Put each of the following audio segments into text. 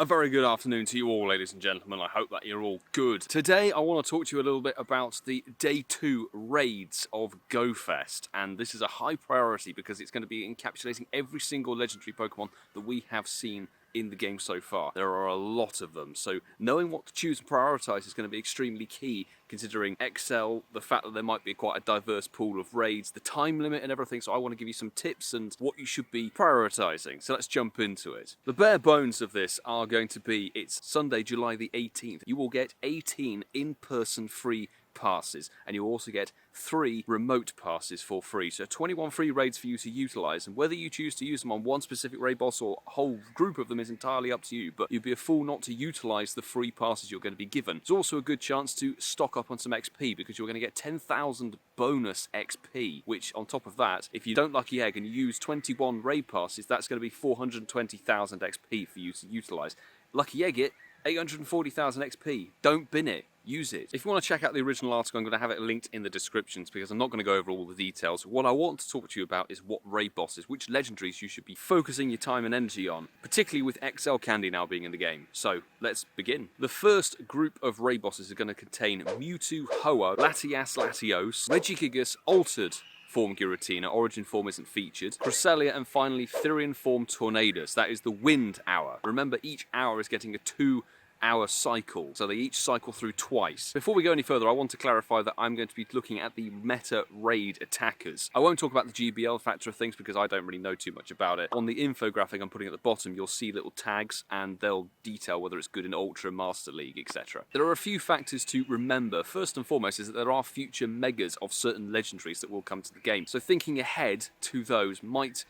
A very good afternoon to you all, ladies and gentlemen. I hope that you're all good. Today I want to talk to you a little bit about the Day 2 raids of GOFest, and this is a high priority because it's going to be encapsulating every single legendary Pokemon that we have seen in the game so far. There are a lot of them, so knowing what to choose and prioritise is going to be extremely key, considering XL, the fact that there might be quite a diverse pool of raids, the time limit and everything, so I want to give you some tips and what you should be prioritising. So let's jump into it. The bare bones of this are going to be, it's Sunday, July the 18th. You will get 18 in-person free passes, and you'll also get 3 remote passes for free. So 21 free raids for you to utilise, and whether you choose to use them on one specific raid boss or a whole group of them is entirely up to you, but you'd be a fool not to utilise the free passes you're going to be given. It's also a good chance to stock up on some XP because you're going to get 10,000 bonus XP, which on top of that, if you don't Lucky Egg and you use 21 raid passes, that's going to be 420,000 XP for you to utilise. Lucky Egg it, 840,000 XP. Don't bin it. Use it. If you want to check out the original article, I'm going to have it linked in the descriptions because I'm not going to go over all the details. What I want to talk to you about is what raid bosses, which legendaries you should be focusing your time and energy on, particularly with XL Candy now being in the game. So, let's begin. The first group of raid bosses are going to contain Mewtwo, Ho-Oh, Latias Latios, Regigigas Altered Form Giratina, Origin Form isn't featured, Cresselia, and finally Therian Form Tornadus. That is the Wind Hour. Remember, each hour is getting a 2-hour cycle, so they each cycle through twice. Before we go any further, I want to clarify that I'm going to be looking at the meta raid attackers. I won't talk about the GBL factor of things because I don't really know too much about it. On the infographic I'm putting at the bottom, you'll see little tags and they'll detail whether it's good in Ultra, Master League, etc. There are a few factors to remember. First and foremost is that there are future megas of certain legendaries that will come to the game, so thinking ahead to those might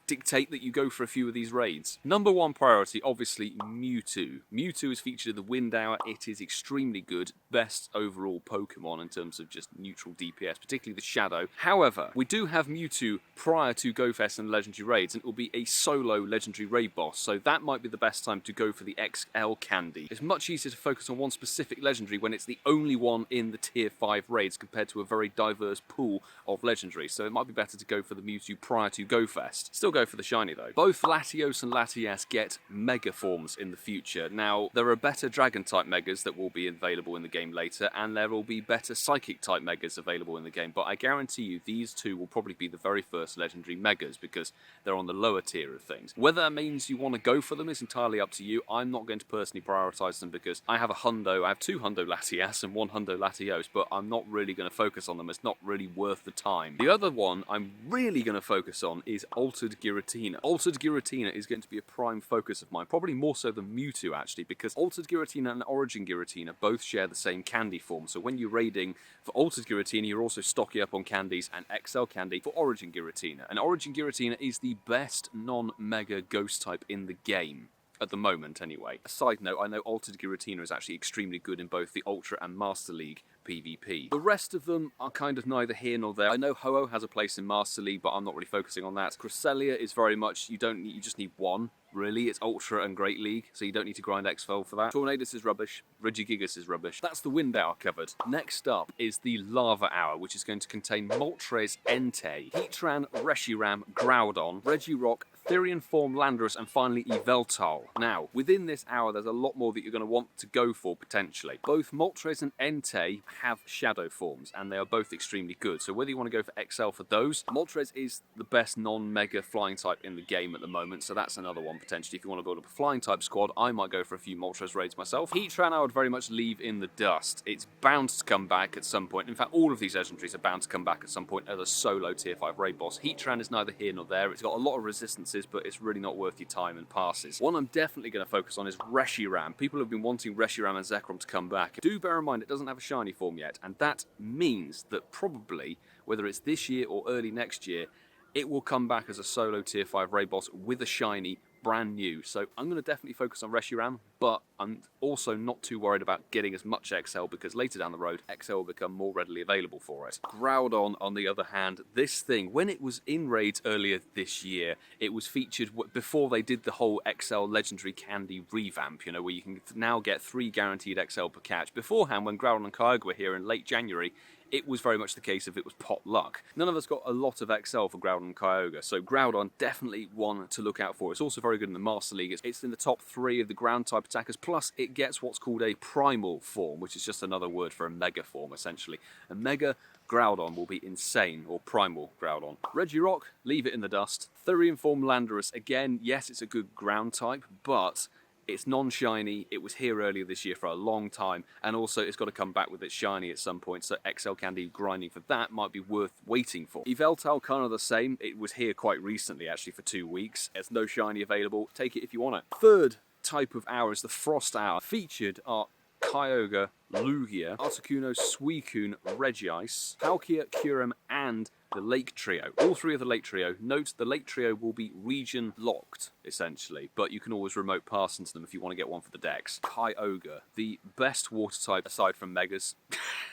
dictate that you go for a few of these raids. Number one priority, obviously, Mewtwo. Mewtwo is featured in the Wind Hour. It is extremely good. Best overall Pokemon in terms of just neutral DPS, particularly the Shadow. However, we do have Mewtwo prior to GoFest and Legendary Raids, and it will be a solo Legendary Raid boss, so that might be the best time to go for the XL Candy. It's much easier to focus on one specific Legendary when it's the only one in the Tier 5 raids compared to a very diverse pool of Legendaries, so it might be better to go for the Mewtwo prior to GoFest. Still go for the shiny though. Both Latios and Latias get Mega Forms in the future. Now, there are better Dragon type Megas that will be available in the game later, and there will be better Psychic type Megas available in the game, but I guarantee you these two will probably be the very first Legendary Megas because they're on the lower tier of things. Whether that means you want to go for them is entirely up to you. I'm not going to personally prioritise them because I have a Hundo, I have 2 Hundo Latias and 1 Hundo Latios, but I'm not really going to focus on them. It's not really worth the time. The other one I'm really going to focus on is Altered Giratina. Altered Giratina is going to be a prime focus of mine, probably more so than Mewtwo actually, because Altered Giratina and Origin Giratina both share the same candy form, so when you're raiding for Altered Giratina you're also stocking up on candies and XL Candy for Origin Giratina. And Origin Giratina is the best non-mega ghost type in the game. At the moment, anyway. A side note, I know Altered Giratina is actually extremely good in both the Ultra and Master League PvP. The rest of them are kind of neither here nor there. I know Ho-Oh has a place in Master League, but I'm not really focusing on that. Cresselia is very much, you just need one. Really, it's Ultra and Great League, so you don't need to grind XFL for that. Tornadus is rubbish. Regigigas is rubbish. That's the Wind Hour covered. Next up is the Lava Hour, which is going to contain Moltres, Entei, Heatran, Reshiram, Groudon, Regirock, Therian Form Landorus, and finally Yveltal. Now, within this hour, there's a lot more that you're going to want to go for, potentially. Both Moltres and Entei have Shadow Forms, and they are both extremely good. So whether you want to go for XL for those, Moltres is the best non-mega flying type in the game at the moment, so that's another one potentially. If you want to build up a flying type squad, I might go for a few Moltres raids myself. Heatran I would very much leave in the dust. It's bound to come back at some point. In fact, all of these legendaries are bound to come back at some point as a solo tier 5 raid boss. Heatran is neither here nor there. It's got a lot of resistances, but it's really not worth your time and passes. One I'm definitely going to focus on is Reshiram. People have been wanting Reshiram and Zekrom to come back. Do bear in mind it doesn't have a shiny form yet, and that means that probably, whether it's this year or early next year, it will come back as a solo tier 5 raid boss with a shiny, brand new. So I'm going to definitely focus on Reshiram, but I'm also not too worried about getting as much XL because later down the road, XL will become more readily available for it. Groudon, on the other hand, this thing, when it was in raids earlier this year, it was featured before they did the whole XL Legendary Candy revamp, you know, where you can now get 3 guaranteed XL per catch. Beforehand, when Groudon and Kyogre were here in late January, it was very much the case of it was pot luck. None of us got a lot of XL for Groudon and Kyogre, so Groudon definitely one to look out for. It's also very good in the Master League. It's in the top 3 of the ground type attackers, plus it gets what's called a primal form, which is just another word for a mega form essentially. A mega Groudon will be insane, or primal Groudon. Regirock, leave it in the dust. Therian form Landorus, again, yes, it's a good ground type, but it's non-shiny. It was here earlier this year for a long time, and also it's got to come back with its shiny at some point, so XL Candy grinding for that might be worth waiting for. Yveltal, kind of the same. It was here quite recently, actually, for 2 weeks. There's no shiny available. Take it if you want it. Third type of hour is the Frost Hour. Featured are Kyogre, Lugia, Articuno, Suicune, Regice, Palkia, Kyurem, and the Lake Trio. All 3 of the Lake Trio. Note the Lake Trio will be region locked, essentially, but you can always remote pass into them if you want to get one for the decks. Kyogre, the best water type aside from Megas.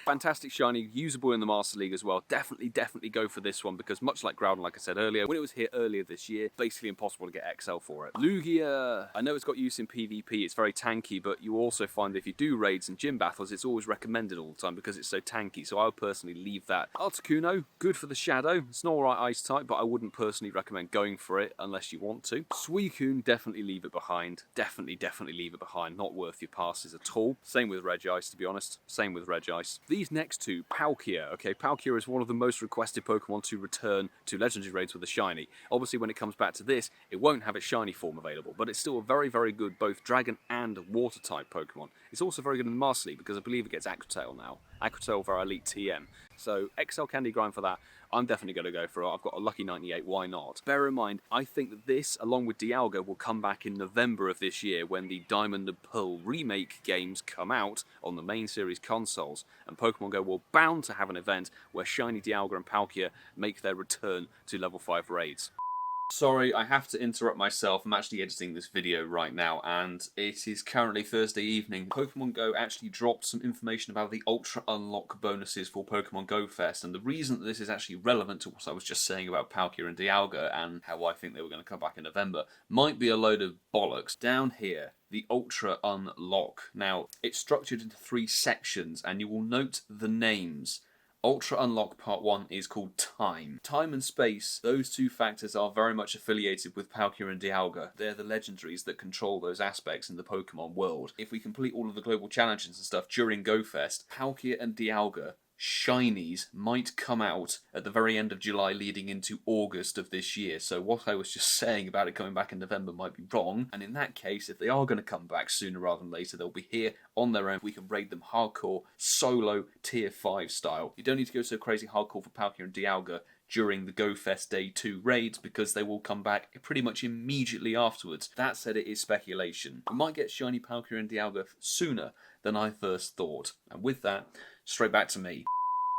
Fantastic shiny, usable in the Master League as well. Definitely go for this one, because much like Groudon, like I said earlier, when it was here earlier this year, basically impossible to get XL for it. Lugia, I know it's got use in PvP, it's very tanky, but you also find that if you do raids and gym battles, it's always recommended all the time because it's so tanky, so I would personally leave that. Articuno, good for the Shadow. It's an alright ice type, but I wouldn't personally recommend going for it unless you want to. Suicune, definitely leave it behind. Definitely leave it behind. Not worth your passes at all. Same with Regice, to be honest. Same with Regice. These next two, Palkia. Okay, Palkia is one of the most requested Pokemon to return to Legendary raids with a shiny. Obviously, when it comes back to this, it won't have its shiny form available, but it's still a very good both Dragon and Water type Pokemon. It's also very good in the Master League because I believe it gets Aqua Tail now. Aqua Tail for our Elite TM. So XL Candy grind for that. I'm definitely going to go for it. I've got a lucky 98, why not? Bear in mind, I think that this, along with Dialga, will come back in November of this year when the Diamond and Pearl remake games come out on the main series consoles. And Pokemon Go will bound to have an event where shiny Dialga and Palkia make their return to level 5 raids. Sorry, I have to interrupt myself. I'm actually editing this video right now, and it is currently Thursday evening. Pokemon Go actually dropped some information about the Ultra Unlock bonuses for Pokemon GoFest, and the reason that this is actually relevant to what I was just saying about Palkia and Dialga and how I think they were going to come back in November might be a load of bollocks. Down here, the Ultra Unlock. Now, it's structured into 3 sections, and you will note the names. Ultra Unlock Part 1 is called Time. Time and space, those 2 factors are very much affiliated with Palkia and Dialga. They're the legendaries that control those aspects in the Pokemon world. If we complete all of the global challenges and stuff during GoFest, Palkia and Dialga shinies might come out at the very end of July leading into August of this year. So what I was just saying about it coming back in November might be wrong, and in that case, if they are going to come back sooner rather than later, they'll be here on their own. We can raid them hardcore, solo, tier 5 style. You don't need to go so crazy hardcore for Palkia and Dialga during the GoFest Day 2 raids because they will come back pretty much immediately afterwards. That said, it is speculation. We might get shiny Palkia and Dialga sooner than I first thought. And with that, straight back to me.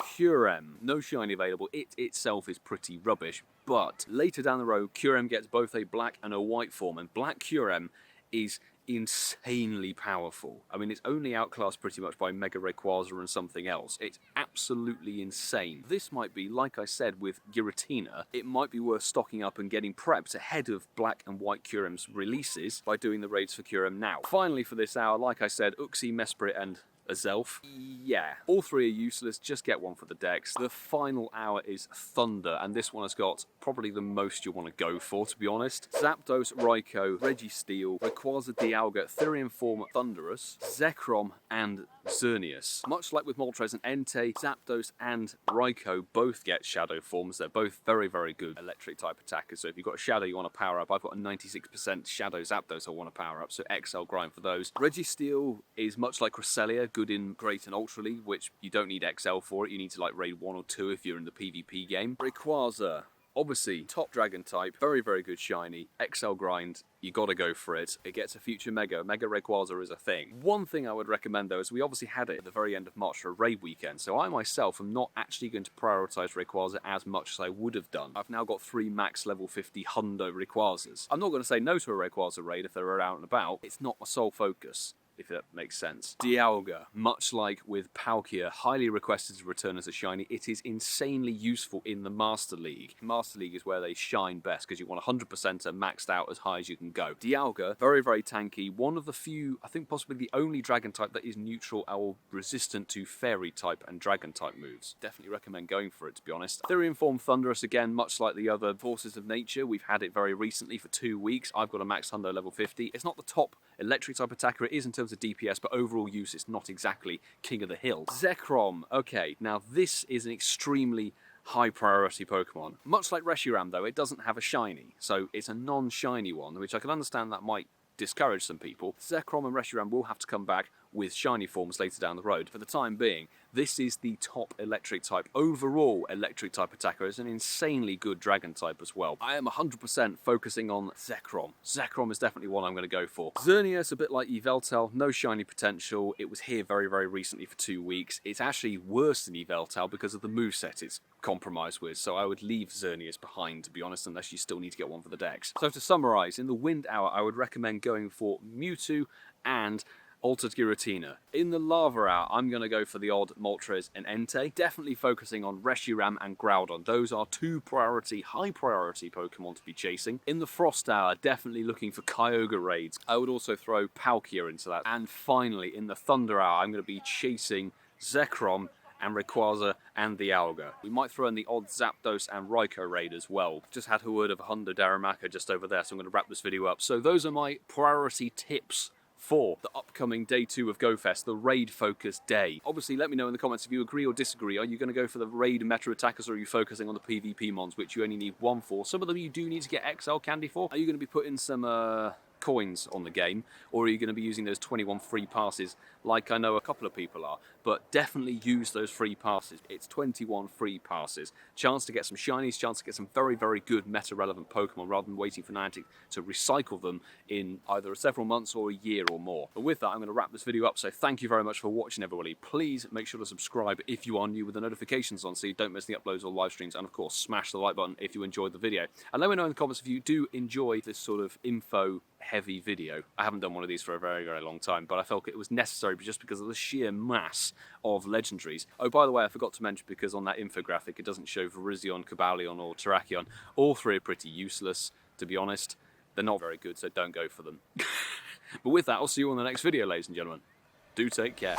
Kyurem, no shiny available. It itself is pretty rubbish, but later down the road, Kyurem gets both a black and a white form, and black Kyurem is insanely powerful. I mean, it's only outclassed pretty much by Mega Rayquaza and something else. It's absolutely insane. This might be, like I said with Giratina, it might be worth stocking up and getting prepped ahead of black and white Kyurem's releases by doing the raids for Kyurem now. Finally for this hour, like I said, Uxie, Mesprit, and Azelf. Yeah, all 3 are useless, just get one for the decks. The final hour is Thunder, and this one has got probably the most you want to go for, to be honest. Zapdos, Raikou, Registeel, Rayquaza, Dialga, Therian form Thundurus, Zekrom, and Xerneas. Much like with Moltres and Entei, Zapdos and Raikou both get Shadow forms. They're both very good electric type attackers, so if you've got a Shadow you want to power up, I've got a 96% Shadow Zapdos I want to power up, so XL grind for those. Registeel is much like Cresselia, good in Great and Ultra League, which you don't need XL for it. You need to like raid 1 or 2 if you're in the PvP game. Rayquaza, obviously top dragon type, very good shiny, XL grind, you gotta go for it. It gets a future Mega Rayquaza is a thing. One thing I would recommend though is we obviously had it at the very end of March for a raid weekend, so I myself am not actually going to prioritise Rayquaza as much as I would have done. I've now got 3 max level 50 hundo Rayquazas. I'm not going to say no to a Rayquaza raid if they're out and about. It's not my sole focus. if that makes sense. Dialga, much like with Palkia, highly requested to return as a shiny. It is insanely useful in the Master League. Master League is where they shine best because you want 100% maxed out as high as you can go. Dialga, very, very tanky. One of the few, I think possibly the only dragon type that is neutral or resistant to fairy type and dragon type moves. Definitely recommend going for it, to be honest. Therian Form Thunderous, again, much like the other Forces of Nature. We've had it very recently for 2 weeks. I've got a max hundo level 50. It's not the top electric type attacker. It is in terms of DPS, but overall use, it's not exactly king of the hill. Zekrom. Okay, now this is an extremely high priority Pokemon. Much like Reshiram though, it doesn't have a shiny, so it's a non-shiny one, which I can understand that might discourage some people. Zekrom and Reshiram will have to come back with shiny forms later down the road. For the time being, this is the top electric type, overall electric type attacker. It's an insanely good dragon type as well. I am 100% focusing on Zekrom. Zekrom is definitely one I'm going to go for. Xerneas, a bit like Yveltal, no shiny potential. It was here very, very recently for 2 weeks. It's actually worse than Yveltal because of the moveset it's compromised with, so I would leave Xerneas behind, to be honest, unless you still need to get one for the dex. So to summarise, in the Wind Hour, I would recommend going for Mewtwo and Altered Giratina. In the Lava Hour, I'm going to go for the odd Moltres and Entei, definitely focusing on Reshiram and Groudon. Those are 2 priority, high priority Pokemon to be chasing. In the Frost Hour, definitely looking for Kyogre raids. I would also throw Palkia into that. And finally, in the Thunder Hour, I'm going to be chasing Zekrom and Rayquaza and Dialga. We might throw in the odd Zapdos and Raikou raid as well. Just had a word of Hundo Darumaka just over there, so I'm going to wrap this video up. So those are my priority tips for the upcoming day 2 of GoFest, the raid-focused day. Obviously, let me know in the comments if you agree or disagree. Are you going to go for the raid meta attackers, or are you focusing on the PvP mons, which you only need 1 for? Some of them you do need to get XL candy for. Are you going to be putting some coins on the game, or are you going to be using those 21 free passes like I know a couple of people are? But definitely use those free passes. It's 21 free passes. Chance to get some shinies, chance to get some very, very good meta-relevant Pokemon rather than waiting for Niantic to recycle them in either several months or a year or more. But with that, I'm going to wrap this video up, so thank you very much for watching, everybody. Please make sure to subscribe if you are new with the notifications on so you don't miss the uploads or live streams, and of course, smash the like button if you enjoyed the video. And let me know in the comments if you do enjoy this sort of info heavy video. I haven't done one of these for a very, very long time, but I felt it was necessary just because of the sheer mass of legendaries. Oh, by the way, I forgot to mention, because on that infographic it doesn't show Virizion, Cobalion or Terrakion. All 3 are pretty useless, to be honest. They're not very good, so don't go for them. But with that, I'll see you on the next video, ladies and gentlemen. Do take care.